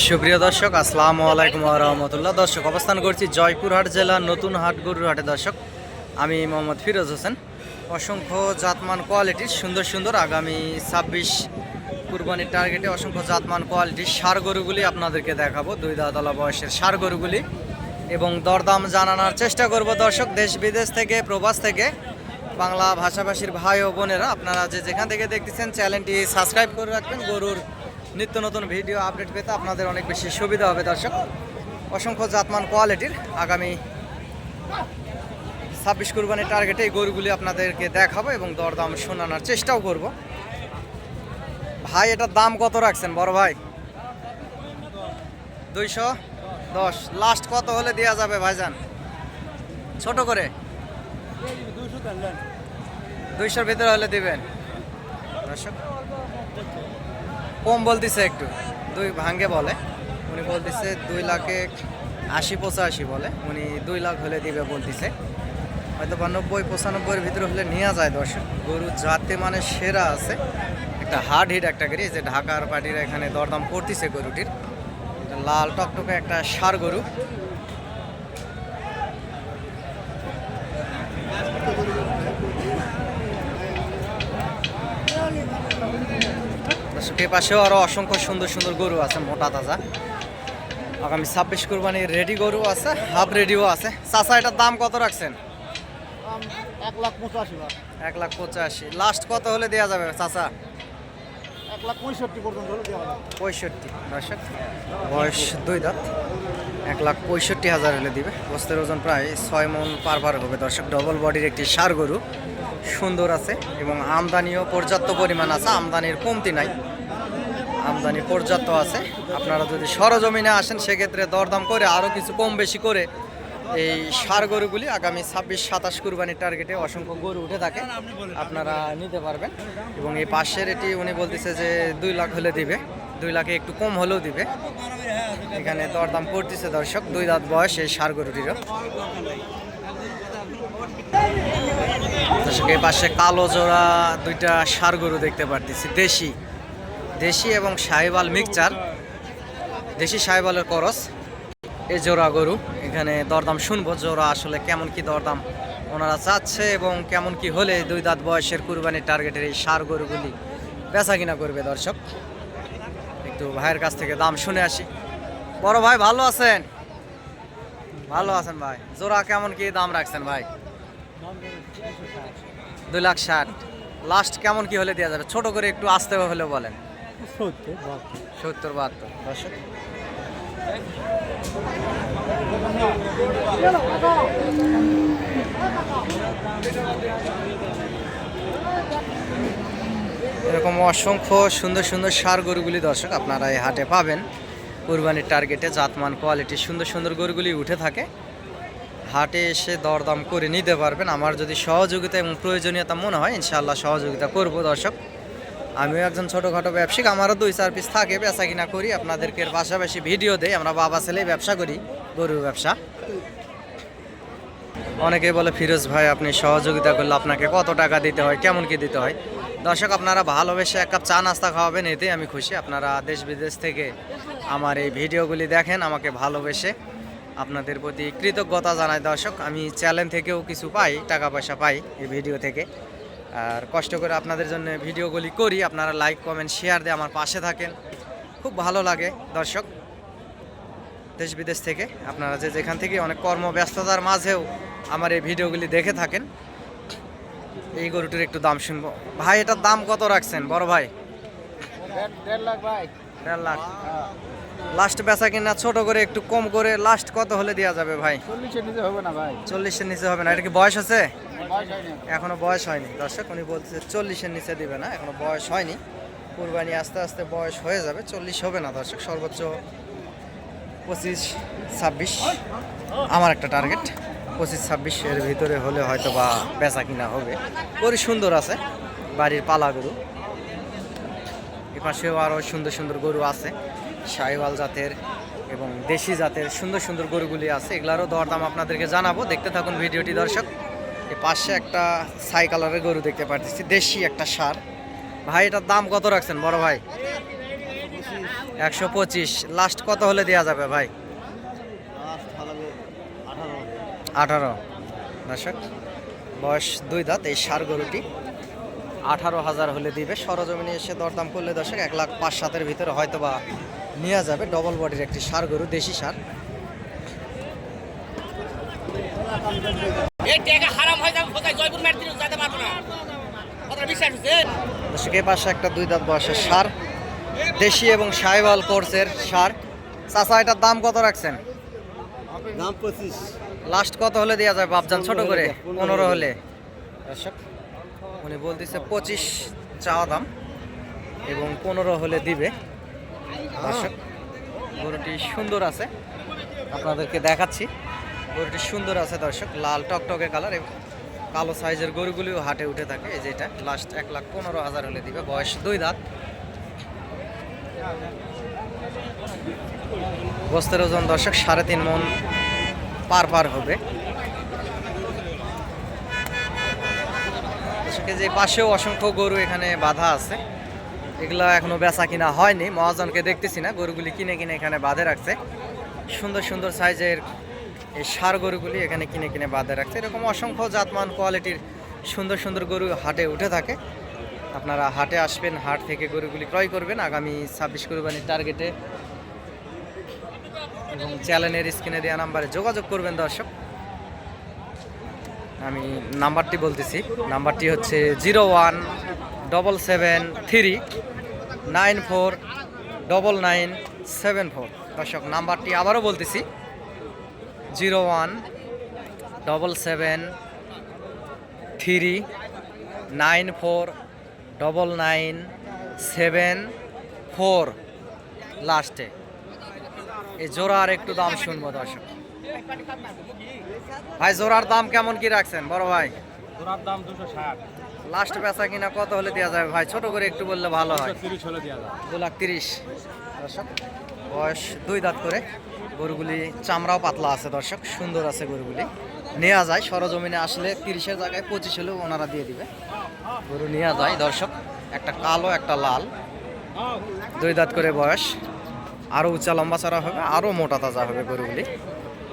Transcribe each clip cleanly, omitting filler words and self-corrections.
সুপ্রিয় দর্শক, আসসালামু আলাইকুম ওয়া রাহমাতুল্লাহ। দর্শক, অবস্থান করছি জয়পুরহাট জেলার নতুন হাট গরুর হাটে। দর্শক, আমি মোহাম্মদ ফিরোজ হোসেন। অসংখ্য জাতমান কোয়ালিটির সুন্দর সুন্দর আগামী 26 কুরবানির টার্গেটে অসংখ্য জাতমান কোয়ালিটির ষাঁড় গরুগুলি আপনাদেরকে দেখাবো। 2 দাঁতওয়ালা বয়সের ষাঁড় গরুগুলি এবং দরদাম জানানোর চেষ্টা করব। দর্শক, দেশ বিদেশ থেকে, প্রবাস থেকে বাংলা ভাষাভাষীর ভাই ও বোনেরা, আপনারা যে যেখান থেকে দেখতেছেন চ্যানেলটি সাবস্ক্রাইব করে রাখবেন। গরুর নিত্য নতুন ভিডিও আপডেট পেতে আপনাদের অনেক বেশি সুবিধা হবে। দর্শক, অসংখ্য জাতমান কোয়ালিটির আগামী 26 কুরবানির টার্গেটে এই গরুগুলি আপনাদেরকে দেখাবো এবং দরদাম শোনানোর চেষ্টাও করব। ভাই, এটার দাম কত রাখছেন বড় ভাই? 210। লাস্ট কত হলে দেওয়া যাবে ভাইজান? ছোট করে 200-র ভিতরে হলে দিবেন। দর্শক, কম বলতেছে, একটু 2 ভাঙ্গে বলে। উনি বলতেছে 2,80,85 বলে। উনি 2 লাখ হলে দিবে বলতেছে। হয়তো 90-95-এর ভিতরে হলে নেওয়া যায়। দর্শক, গরু জাতে মানে সেরা আছে। একটা হার্ড হিট একটা গাড়ি, যে ঢাকার পার্টিরা এখানে দরদাম করতেছে গরুটির। লাল টকটকে একটা ষাঁড় গরু। এ পাশেও আরো অসংখ্য সুন্দর সুন্দর গরু আছে, মোটা তাজা। আগামী 26 কুরবানির রেডি গরু আছে, হাফ রেডিও আছে। চাচা, এটার দাম কত রাখছেন? 1,85,000। 1,85,000। লাস্ট কত হলে দেওয়া যাবে চাচা? 1,65,000 পর্যন্ত হলে দেওয়া যাবে। 65। দর্শক, বয়স 2 দাঁত, 1,65,000 হলে দিবে। বস্তের ওজন প্রায় 6 মণ পার হবে। দর্শক, ডবল বডির একটি ষাঁড় গরু, সুন্দর আছে এবং আমদানিও পর্যাপ্ত পরিমাণ আছে। আমদানির কমতি নাই, আমদানি পর্যাপ্ত আছে। আপনারা যদি সরজমিনে আসেন সেক্ষেত্রে দরদাম করে আরও কিছু কম বেশি করে এই ষাঁড় গরুগুলি আগামী 26-27 কুরবানির টার্গেটে অসংখ্য গরু উঠে থাকে, আপনারা নিতে পারবেন। এবং এই পাশের এটি উনি বলতেছে যে 2 লাখ হলে দিবে, 2 লাখে একটু কম হলেও দিবে। এখানে দরদাম করতেছে। দর্শক, 2 দাঁত বয়স এই ষাঁড় গরুটিরও। দর্শক, এই পাশে কালো জোড়া 2টা ষাঁড় গরু দেখতে পারতেছি, দেশি এবং সাহিওয়াল মিক্সচার, দেশি সাহিওয়ালের করস। এই জোড়া গরু এখানে দরদাম শুনবো, জোড়া আসলে কেমন কি দরদাম ওনারা চাচ্ছে এবং কেমন কি হলে 2 দাঁত বয়সের কুরবানির টার্গেটের এই ষাঁড় গরুগুলি বেচা কিনা করবে। দর্শক, একটু ভাইয়ের কাছ থেকে দাম শুনে আসি। বড় ভাই, ভালো আছেন? ভালো আছেন ভাই। জোড়া কেমন কি দাম রাখছেন ভাই? 2,60,000। লাস্ট কেমন কি হলে দেওয়া যাবে? ছোট করে একটু আসতে হলে বলেন। 70-72। দর্শক, এরকম অসংখ্য সুন্দর সুন্দর ষাঁড় গরুগুলি দর্শক আপনারা এই হাটে পাবেন। কুরবানির টার্গেটে জাতমান কোয়ালিটির সুন্দর সুন্দর গরুগুলি উঠে থাকে। হাটে এসে দরদাম করে নিতে পারবেন। আমার যদি সহযোগিতা এবং প্রয়োজনীয়তা মনে হয় ইনশাআল্লাহ সহযোগিতা করব। দর্শক, আমিও একজন ছোটোখাটো ব্যবসায়িক, আমারও 2-4 পিস থাকে, বেচা কিনা করি, আপনাদেরকে পাশাপাশি ভিডিও দেই। আমরা বাবা ছেলে ব্যবসা করি, গরুর ব্যবসা। অনেকেই বলে, ফিরোজ ভাই আপনি সহযোগিতা করলে আপনাকে কত টাকা দিতে হয়, কেমন কি দিতে হয়? দর্শক, আপনারা ভালোবেসে 1 কাপ চা নাস্তা খাওয়াবেন, এতেই আমি খুশি। আপনারা দেশ বিদেশ থেকে আমার এই ভিডিওগুলি দেখেন, আমাকে ভালোবেসে, আপনাদের প্রতি কৃতজ্ঞতা জানাই। দর্শক, আমি চ্যানেল থেকেও কিছু পাই, টাকা পয়সা পাই এই ভিডিও থেকে। আর কষ্ট করে আপনাদের জন্য ভিডিওগুলি করি। আপনারা লাইক, কমেন্ট, শেয়ার দিয়ে আমার পাশে থাকেন, খুব ভালো লাগে। দর্শক, দেশ বিদেশ থেকে আপনারা যে যেখান থেকে অনেক কর্মব্যস্ততার মাঝেও আমার এই ভিডিওগুলি দেখে থাকেন। এই গরুটির একটু দাম শুনবো। ভাই, এটার দাম কত রাখছেন বড় ভাই? 1.5 লাখ ভাই। 1.5 লাখ। লাস্ট বেচা কিনা ছোট করে একটু কম করে লাস্ট কত হলে দেওয়া যাবে ভাই? 40-এর নিচে হবে না ভাই। 40-এর নিচে হবে না? এটা কি বয়স আছে? বয়স হয়নি এখনো বয়স হয়নি। দর্শক, উনি বলছে 40-এর নিচে দিবে না, এখনো বয়স হয়নি। কুরবানি আস্তে আস্তে বয়স হয়ে যাবে, 40 হবে না। দর্শক, সর্বোচ্চ 25-26 আমার একটা টার্গেট। 25-26 এর ভিতরে হলে হয়তো বা বেচা কিনা হবে। গরু সুন্দর আছে, বাড়ির পালা গরু। এ পাশেও আরও সুন্দর সুন্দর গরু আছে, সাহিওয়াল জাতের এবং দেশি জাতের সুন্দর সুন্দর গরুগুলি আছে। এগুলারও দরদাম আপনাদেরকে জানাবো, দেখতে থাকুন ভিডিওটি। দর্শক, এই পাশে একটা ছাই কালারের গরু দেখতে পাচ্ছি, দেশি একটা ষাঁড়। ভাই, এটার দাম কত রাখছেন বড় ভাই? 125 লাস্ট কত হলে দেওয়া যাবে ভাই? 18 দর্শক, বয়স 2 দাঁত এই ষাঁড় গরুটি 18,000 হলে দিবে। সরজমিনে এসে দরদাম করলে দর্শক 1,05,000-7 ভিতরে হয়তো বা নেওয়া যাবে। ডবল বডির একটি ষাঁড় গরু, দেশি ষাঁড়। দর্শক এই পাশে একটা 2 দাঁত বয়সের ষাঁড়, দেশি এবং সাইওয়াল কোর্সের ষাঁড়। চাচা এটার দাম কত রাখছেন? দাম 25। লাস্ট কত হলে দেওয়া যায় বাপজান? ছোট করে 15 হলে। দর্শক উনি বলতেছে 25 চাওয়া দাম এবং 15 হলে দিবে। দর্শক গরুটি সুন্দর আছে, আপনাদেরকে দেখাচ্ছি। গরুটি সুন্দর আছে দর্শক, লাল টকটকে কালার এবং কালো সাইজের গরুগুলিও হাটে উঠে থাকে। এই যে এটা লাস্ট 1,15,000 হলে দিবে। বয়স 2 দাঁত। গোস্তের ওজন দর্শক 3.5 মণ পার হবে। যে পাশেও অসংখ্য গরু এখানে বাঁধা আছে, এগুলো এখনো বেচা কিনা হয়নি। মহাজনকে দেখতেছি না, গরুগুলি কিনে এখানে বাঁধে রাখছে। সুন্দর সুন্দর সাইজের এই ষাঁড় গরুগুলি এখানে কিনে বাঁধে রাখছে। এরকম অসংখ্য জাতমান কোয়ালিটির সুন্দর সুন্দর গরু হাটে উঠে থাকে। আপনারা হাটে আসবেন, হাট থেকে গরুগুলি ক্রয় করবেন আগামী 26 কুরবানির টার্গেটে, এবং চ্যানেলের স্ক্রিনে দেওয়া নাম্বারে যোগাযোগ করবেন দর্শক। আমি নাম্বারটি বলতেছি, নাম্বারটি হচ্ছে 01773949974। দর্শক নাম্বারটি আবারও বলতেছি, 01773949974 লাস্টে। এই জোড়ার একটু দাম শুনবো দর্শক। ভাই জোড়ার দাম কেমন কি রাখছেন বড় ভাই? জোড়ার দাম 260। লাস্ট বেচা কিনা কত হলে দেওয়া যাবে ভাই? ছোট করে একটু বললে ভালো হয়। 30 হলে দেওয়া যাবে। 2,30,000 দর্শক। বয়স 2 দাঁত করে, গরুগুলি চামড়াও পাতলা আছে দর্শক, সুন্দর আছে গরুগুলি। নেওয়া যায়, সরজমিনে আসলে 30-এর জায়গায় 25 হলেও ওনারা দিয়ে দিবে। গরু নেওয়া যায় দর্শক, একটা কালো একটা লাল, 2 দাঁত করে বয়স। আরও উঁচা লম্বা চড়া হবে, আরও মোটা তাজা হবে গরুগুলি।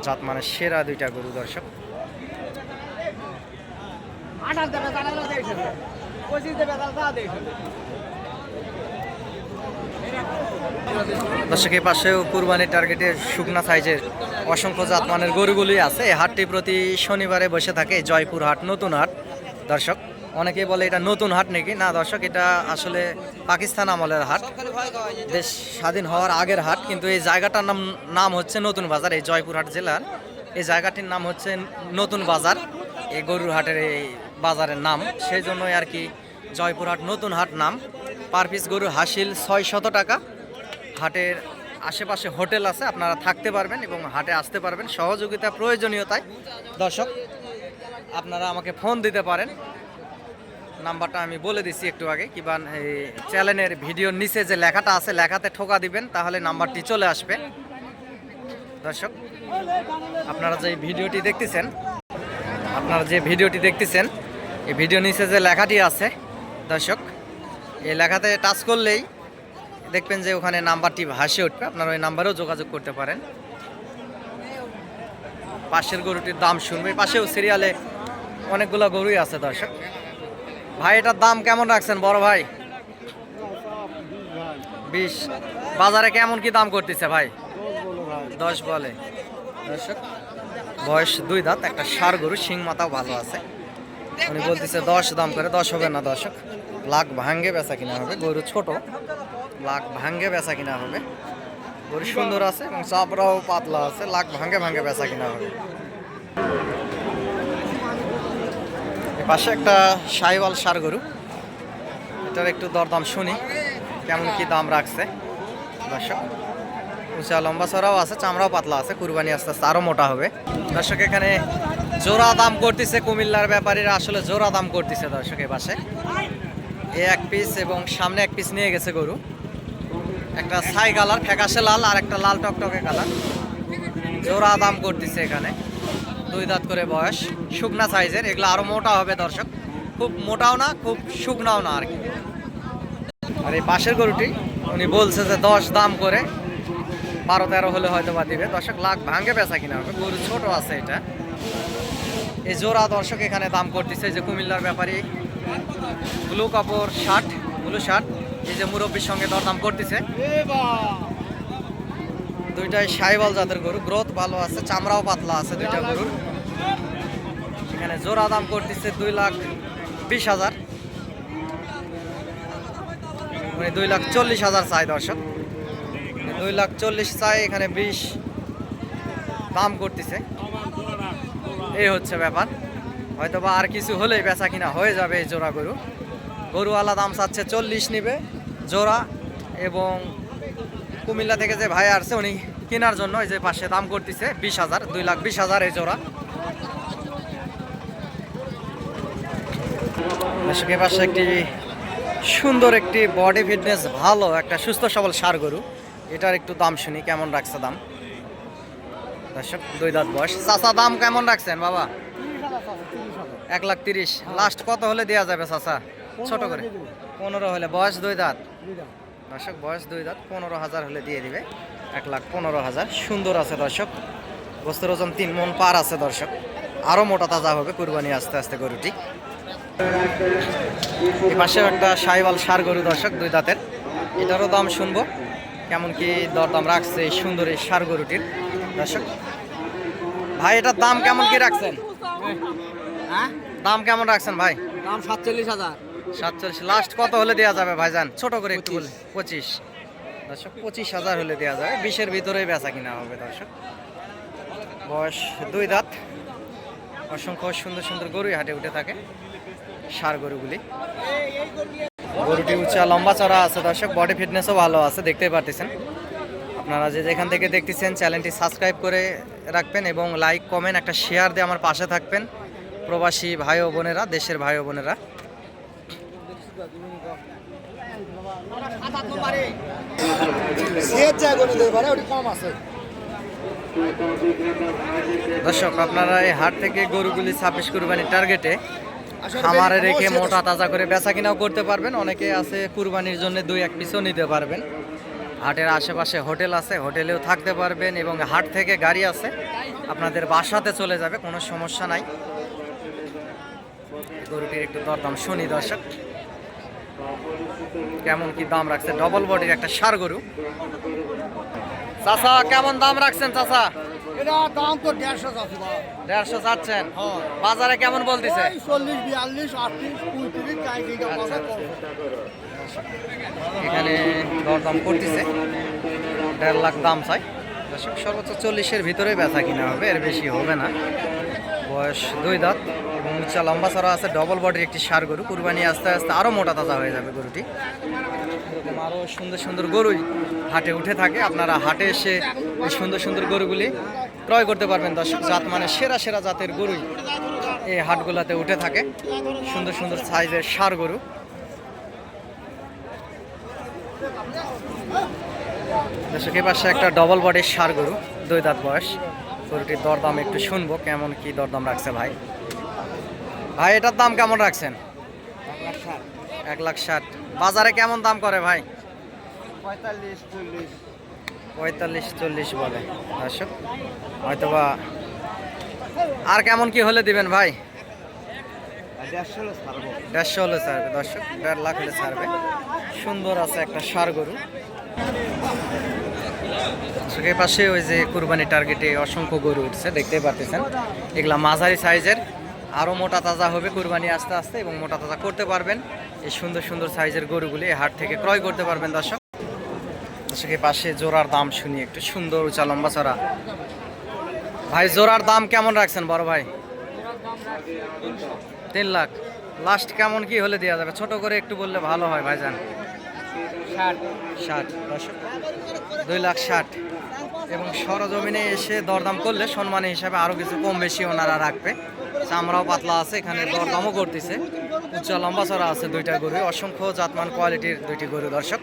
জাত মানে সেরা 2টা গরু দর্শক। দর্শক এই পাশেও কুরবানির টার্গেটে শুকনা সাইজের অসংখ্য জাতমানের গরুগুলি আছে। এই হাটটি প্রতি শনিবারে বসে থাকে, জয়পুর হাট, নতুন হাট দর্শক। অনেকেই বলে এটা নতুন হাট নাকি, না দর্শক, এটা আসলে পাকিস্তান আমলের হাট, দেশ স্বাধীন হওয়ার আগের হাট। কিন্তু এই জায়গাটার নাম হচ্ছে নতুন বাজার। এই জয়পুরহাট জেলার এই জায়গাটির নাম হচ্ছে নতুন বাজার, এই গরুর হাটের এই বাজারের নাম, সেই জন্যই আর কি জয়পুরহাট নতুন হাট নাম। পার পিস গরু হাসিল 600 টাকা। হাটের আশেপাশে হোটেল আছে, আপনারা থাকতে পারবেন এবং হাটে আসতে পারবেন। সহযোগিতা প্রয়োজনীয়তায় দর্শক আপনারা আমাকে ফোন দিতে পারেন। নাম্বারটা আমি বলে দিছি একটু আগে, কিংবা এই চ্যানেলের ভিডিওর নিচে যে লেখাটা আছে, লেখাতে ঠোকা দিবেন, তাহলে নাম্বারটি চলে আসবে। দর্শক আপনারা যে ভিডিওটি দেখতেছেন, এই ভিডিও নিচে যে লেখাটি আছে দর্শক, এই লেখাতে টাচ করলেই দেখবেন যে ওখানে নাম্বারটি ভাসে উঠবে। আপনারা ওই নাম্বারেও যোগাযোগ করতে পারেন। পাশের গরুটির দাম শুনবে। পাশেও সিরিয়ালে অনেকগুলো গরুই আছে দর্শক। ভাই এটার দাম কেমন রাখছেন বড় ভাই? 20। বাজারে কেমন কি দাম করতেছে ভাই? 10 বলে দর্শক। বয়স 2 দাঁত, একটা ষাঁড় গরু, শিং মাথাও ভালো আছে। উনি বলতেছে 10 দাম করে। 10 হবে না দর্শক, লাখ ভাঙ্গে বেচা কিনা হবে। গরু ছোট, লাখ ভাঙ্গে বেচা কিনা হবে। গরু সুন্দর আছে এবং চাপড়াও পাতলা আছে, লাখ ভাঙ্গে বেচা কিনা হবে। পাশে একটা সাইওয়াল ষাঁড় গরু, এটার একটু দরদাম শুনি কেমন কি দাম রাখছে দর্শক। উঁচা লম্বা চড়াও আছে, চামড়াও পাতলা আছে। কুরবানি আস্তে আস্তে আরও মোটা হবে দর্শক। এখানে জোড়া দাম করতেছে কুমিল্লার ব্যাপারীরা, আসলে জোড়া দাম করতেছে দর্শক। এ পাশে এক পিস এবং সামনে এক পিস নিয়ে গেছে গরু, একটা ছাই কালার ফ্যাকাশে লাল আর একটা লাল টকটকে কালার। জোড়া দাম করতেছে এখানে। 2 দাঁত করে বয়স, শুকনা সাইজের। এগুলো আরো মোটা হবে দর্শক, খুব মোটাও না খুব শুকনাও না আর কি। আর এই পাশের গরুটি উনি বলছে যে 10 দাম করে 12-13 হলে হয়তো বা দিবে। দর্শক লাখ ভাঙে বেচা কিনা হবে, গরু ছোট আছে এটা। এই জোড়া দর্শক এখানে দাম করতেছে যে কুমিল্লার ব্যাপারী ব্লু কাপড় শার্ট, ব্লু শার্ট, এই যে মুরব্বীর সঙ্গে দরদাম করতেছে। দুইটাই সাইবাল জাতের গরু, গ্রোথ ভালো আছে, চামড়াও পাতলা আছে দুইটা গরুর। এখানে জোড়া দাম করতেছে 2,20,000, মানে 2,40,000 চাই দর্শক, 2,40,000 চাই, এখানে 20 দাম করতেছে। এই হচ্ছে ব্যাপার, হয়তো বা আর কিছু হলেই বেচা কিনা হয়ে যাবে এই জোড়া গরু। গরুওয়ালা দাম চাচ্ছে 40 নিবে জোড়া, এবং কুমিল্লা থেকে যে ভাই আসছে উনি কেনার জন্য এই যে পাশে দাম করতেছে 20,000, 2,20,000 এই জোড়া। দর্শকের পাশে একটি সুন্দর একটি বডি ফিটনেস ভালো একটা সুস্থ সবল ষাঁড় গরু, এটার একটু দাম শুনি কেমন রাখছে দাম। দর্শক 2 দাঁত বয়স। চাচা দাম কেমন রাখছেন বাবা? 1,30,000। লাস্ট কত হলে দেওয়া যাবে চাচা? ছোট করে 15 হলে। বয়স 2 দাঁত দর্শক, বয়স 2 দাঁত, 15,000 হলে দিয়ে দিবে। 1,15,000। সুন্দর আছে দর্শক, গোস্তের ওজন 3 মণ পার আছে দর্শক, আরো মোটা তাজা হবে কুরবানি আস্তে আস্তে গরুটি। এই পাশে একটা সাইওয়াল ষাঁড় গরু দর্শক 2 দাঁতের, এটারও দাম শুনবো কেমন কি দরদাম রাখছে এই সুন্দর এই ষাঁড় গরুটির। দর্শক ভাই এটার দাম কেমন কি রাখছেন? দাম কেমন রাখছেন ভাই? দাম 47,000। 47। লাস্ট কত হলে দেওয়া যাবে ভাইজান? ছোট করে একটু বলে। 25 দর্শক, 25,000 হলে দেওয়া যাবে, 20-এর ভিতরেই বেচা কিনা হবে দর্শক। বয়স 2 দাঁত, অসংখ্য সুন্দর সুন্দর গরুই হাটে উঠে থাকে ষাঁড় গরুগুলি। গরুটি উঁচা লম্বা চড়া আছে দর্শক, বডি ফিটনেসও ভালো আছে, দেখতেই পারতেছেন। আপনারা যে যেখান থেকে দেখতেছেন চ্যানেলটি সাবস্ক্রাইব করে রাখবেন এবং লাইক কমেন্ট একটা শেয়ার দিয়ে আমার পাশে থাকবেন। প্রবাসী ভাই ও বোনেরা, দেশের ভাই ও বোনেরা। দর্শক আপনারা এই হাট থেকে গরুগুলি 26 কুরবানির টার্গেটে খামারে রেখে মোটা তাজা করে বেচা কিনাও করতে পারবেন। অনেকে আছে কুরবানির জন্য 2-1 পিসও নিতে পারবেন। হাটের আশেপাশে হোটেল আছে, হোটেলেও থাকতে পারবেন, এবং হাট থেকে গাড়ি আছে, আপনাদের বাসাতে চলে যাবে, কোনো সমস্যা নাই। গরুটির একটু দরদাম শুনি দর্শক কেমন কি দাম রাখছে। ডবল বডির একটা ষাঁড় গরু। চাচা কেমন দাম রাখছেন চাচা? এটা দাম তো 150 আছে ভাই। 150 চাচ্ছেন? হ্যাঁ। বাজারে কেমন বলতেছে? 40, 42, 38, 35 চাই দিতে আচ্ছা, পারবে। এখানে দরদাম করতেছে 1.5 লাখ দাম চাই দর্শক। সর্বোচ্চ 40-এর ভিতরে বেচা কিনা হবে, এর বেশি হবে না। বয়স 2 দাঁত এবং উচ্চা লম্বা চড়া আছে, ডবল বডির একটি ষাঁড় গরু। কুরবানি আস্তে আস্তে আরও মোটা তাজা হয়ে যাবে গরুটি। এরকম আরও সুন্দর সুন্দর গরুই হাটে উঠে থাকে, আপনারা হাটে এসে এই সুন্দর সুন্দর গরুগুলি ক্রয় করতে পারবেন দর্শক। জাত মানে সেরা সেরা জাতের গরুই এই হাটগুলোতে উঠে থাকে, সুন্দর সুন্দর সাইজের ষাঁড় গরু। দর্শক এই পাশে একটা ডবল বডির ষাঁড় গরু, 2 দাঁত বয়স। গরুটির দরদাম একটু শুনবো কেমন কি দরদাম রাখছে ভাই। ভাই এটার দাম কেমন রাখছেন? 1,60,000। বাজারে কেমন দাম করে ভাই? 45-40 বলে দর্শক। হয়তোবা আর কেমন কি হলে দিবেন ভাই? 150 হলে ছাড়বে দর্শক, 1.5 লাখ হলে ছাড়বে। সুন্দর আছে একটা ষাঁড় গরু। এর পাশে ওই যে কুরবানি টার্গেটে অসংখ্য গরু উঠছে, দেখতেই পারতেছেন। এগুলা মাঝারি সাইজের, আরও মোটা তাজা হবে কুরবানি আস্তে আস্তে, এবং মোটা তাজা করতে পারবেন। এই সুন্দর সুন্দর সাইজের গরুগুলি এই হাট থেকে ক্রয় করতে পারবেন দর্শক। দর্শকের পাশে জোড়ার দাম শুনি একটু, সুন্দর উঁচা লম্বা চড়া। ভাই জোড়ার দাম কেমন রাখছেন বড় ভাই? 3 লাখ। লাস্ট কেমন কি হলে দেওয়া যাবে? ছোট করে একটু বললে ভালো হয় ভাইজান। 60 দর্শক, 2,60,000। এবং সরজমিনে এসে দরদাম করলে সম্মানী হিসাবে আরও কিছু কম বেশি ওনারা রাখবে। চামড়াও পাতলা আছে, এখানে দরদামও করতেছে। উচ্চা লম্বা চড়া আছে দুইটা গরু, অসংখ্য জাতমান কোয়ালিটির দুইটি গরু দর্শক।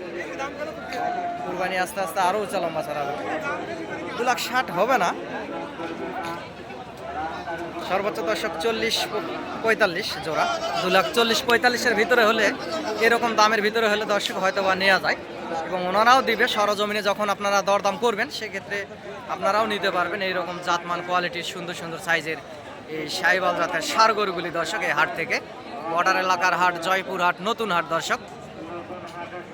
কুরবানি আস্তে আস্তে আরও উচ্চা লম্বা চড়া হবে। 2,60,000 হবে না, সর্বোচ্চ দর্শক 40-45 জোড়া। 2,40,000-45-এর ভিতরে হলে, এরকম দামের ভিতরে হলে দর্শক হয়তো বা নেওয়া যায়। এবং ওনারাও দিবে সরজমিনে যখন আপনারা দরদাম করবেন সেক্ষেত্রে আপনারাও নিতে পারবেন এইরকম জাতমান কোয়ালিটির সুন্দর সুন্দর সাইজের এই সাইবাল জাতের ষাঁড় গরুগুলি দর্শক এই হাট থেকে বর্ডার এলাকার হাট, জয়পুর হাট, নতুন হাট দর্শক।